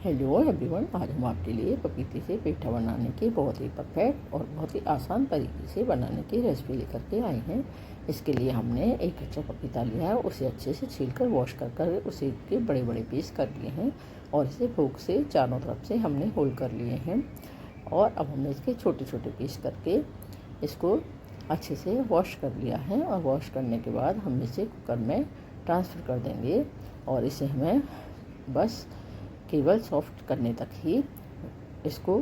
Hello everyone, आज हम आपके लिए पपीते से पेठा बनाने की बहुत ही परफेक्ट और बहुत ही आसान तरीके से बनाने की रेसिपी लेकर के आए हैं। इसके लिए हमने एक कच्चा पपीता लिया है, उसे अच्छे से छीलकर वॉश कर उसे के बड़े बड़े पीस कर लिए हैं और इसे हुक से चारों तरफ से हमने होल कर लिए हैं। और अब हमने इसके छोटे छोटे पीस करके इसको अच्छे से वॉश कर लिया है और वॉश करने के बाद हम इसे कुकर में ट्रांसफ़र कर देंगे और इसे हमें बस केवल सॉफ्ट करने तक ही इसको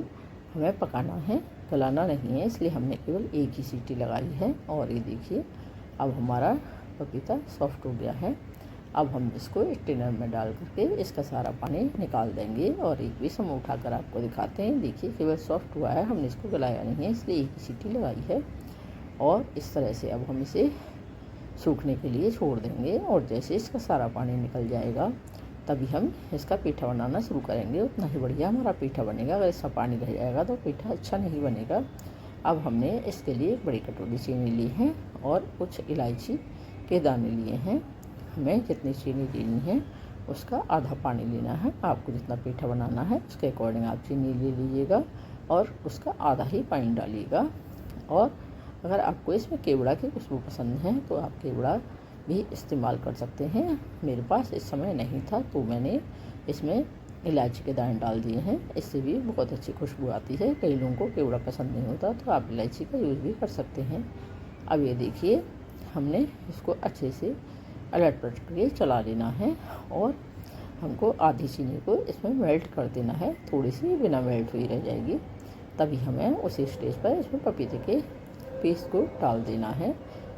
हमें पकाना है, गलाना नहीं है। इसलिए हमने केवल एक ही सीटी लगाई है और ये देखिए अब हमारा पपीता सॉफ्ट हो गया है। अब हम इसको स्ट्रेनर में डाल करके इसका सारा पानी निकाल देंगे और एक पीस हम उठाकर आपको दिखाते हैं। देखिए केवल सॉफ्ट हुआ है, हमने इसको गलाया नहीं है, इसलिए एक ही सीटी लगाई है। और इस तरह से अब हम इसे सूखने के लिए छोड़ देंगे और जैसे इसका सारा पानी निकल जाएगा तभी हम इसका पीठा बनाना शुरू करेंगे। उतना ही बढ़िया हमारा पीठा बनेगा। अगर इसका पानी रह जाएगा तो पीठा अच्छा नहीं बनेगा। अब हमने इसके लिए एक बड़ी कटोरी चीनी ली है और कुछ इलायची के दाने लिए हैं। हमें जितनी चीनी लेनी है उसका आधा पानी लेना है। आपको जितना पीठा बनाना है उसके अकॉर्डिंग आप चीनी ले लीजिएगा और उसका आधा ही पानी डालिएगा। और अगर आपको इसमें केवड़ा की खुशबू पसंद है तो आप केवड़ा भी इस्तेमाल कर सकते हैं। मेरे पास इस समय नहीं था तो मैंने इसमें इलायची के दाने डाल दिए हैं। इससे भी बहुत अच्छी खुशबू आती है। कई लोगों को केवड़ा पसंद नहीं होता तो आप इलायची का यूज़ भी कर सकते हैं। अब ये देखिए हमने इसको अच्छे से अलट पलट करके चला लेना है और हमको आधी चीनी को इसमें मेल्ट कर देना है। थोड़ी सी बिना मेल्ट हुई रह जाएगी, तभी हमें उसी स्टेज पर इसमें पपीते के पीस को डाल देना है।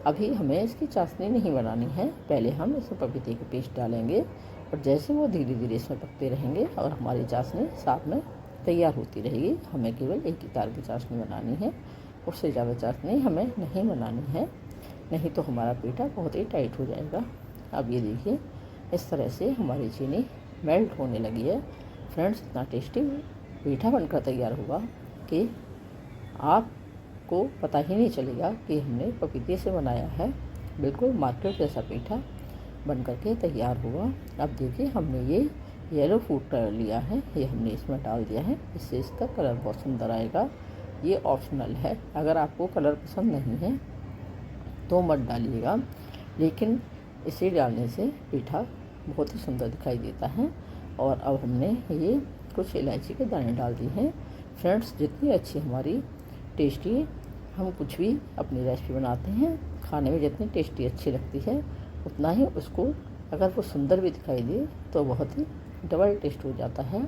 अभी हमें इसकी चाशनी नहीं बनानी है, पहले हम इसमें पपीते के पीस डालेंगे और जैसे वो धीरे धीरे इसमें पकते रहेंगे और हमारी चाशनी साथ में तैयार होती रहेगी। हमें केवल एक ही तार की चाशनी बनानी है, उससे ज़्यादा चाशनी हमें नहीं बनानी है, नहीं तो हमारा पीठा बहुत ही टाइट हो जाएगा। अब ये देखिए इस तरह से हमारी चीनी मेल्ट होने लगी है। फ्रेंड्स, इतना टेस्टी पीठा बनकर तैयार होगा कि आपको पता ही नहीं चलेगा कि हमने पपीते से बनाया है। बिल्कुल मार्केट जैसा पीठा बन करके तैयार हुआ। अब देखिए हमने ये येलो फूड कलर लिया है, ये हमने इसमें डाल दिया है। इससे इसका कलर बहुत सुंदर आएगा। ये ऑप्शनल है, अगर आपको कलर पसंद नहीं है तो मत डालिएगा, लेकिन इसे डालने से पीठा बहुत ही सुंदर दिखाई देता है। और अब हमने ये कुछ इलायची के दाने डाल दिए हैं। फ्रेंड्स, जितनी अच्छी हमारी टेस्टी हम कुछ भी अपनी रेसिपी बनाते हैं, खाने में जितनी टेस्टी अच्छी लगती है उतना ही उसको अगर वो सुंदर भी दिखाई दे तो बहुत ही डबल टेस्ट हो जाता है।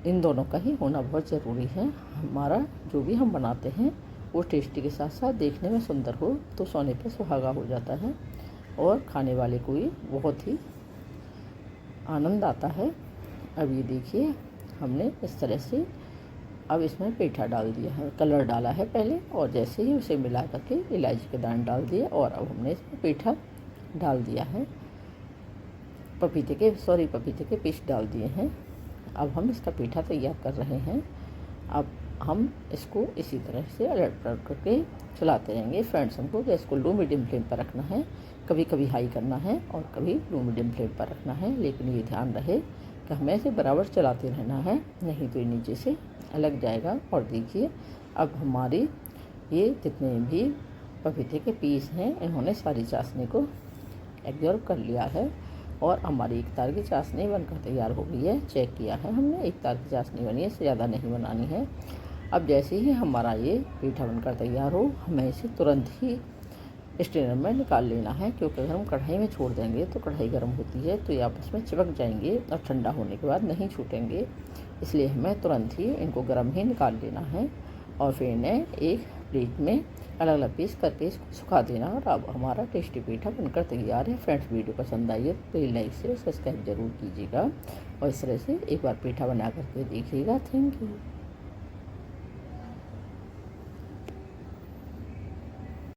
इन दोनों का ही होना बहुत ज़रूरी है। हमारा जो भी हम बनाते हैं वो टेस्टी के साथ साथ देखने में सुंदर हो तो सोने पे सुहागा हो जाता है और खाने वाले को भी बहुत ही आनंद आता है। अब ये देखिए हमने इस तरह से अब इसमें पेठा डाल दिया है, कलर डाला है पहले और जैसे ही उसे मिला करके इलायची के दाने डाल दिए और अब हमने इसमें पेठा डाल दिया है। पपीते के पीस डाल दिए हैं। अब हम इसका पेठा तैयार कर रहे हैं। अब हम इसको इसी तरह से अलट पलट करके चलाते रहेंगे। फ्रेंड्स, हमको गैस को लो मीडियम फ्लेम पर रखना है, कभी कभी हाई करना है और कभी लो मीडियम फ्लेम पर रखना है, लेकिन ये ध्यान रहे कि हमें इसे बराबर चलाते रहना है, नहीं तो ये नीचे से अलग जाएगा। और देखिए अब हमारी ये जितने भी पपीते के पीस हैं इन्होंने सारी चाशनी को एब्जॉर्ब कर लिया है और हमारी एक तार की चाशनी बनकर तैयार हो गई है। चेक किया है हमने, एक तार की चाशनी बनी है, इससे ज़्यादा नहीं बनानी है। अब जैसे ही हमारा ये पीठा बनकर तैयार हो हमें इसे तुरंत ही स्ट्रेनर में निकाल लेना है, क्योंकि अगर हम कढ़ाई में छोड़ देंगे तो कढ़ाई गर्म होती है तो ये आपस में चिपक जाएंगे और ठंडा होने के बाद नहीं छूटेंगे। इसलिए हमें तुरंत ही इनको गर्म ही निकाल लेना है और फिर इन्हें एक प्लेट में अलग अलग पीस करके इसको सुखा देना। और अब हमारा टेस्टी पीठा बनकर तैयार है। फ्रेंड्स, वीडियो पसंद आई है तो प्लीज़ लाइक से सब्सक्राइब जरूर कीजिएगा और इस तरह से एक बार पीठा बना करके देखिएगा। Thank you.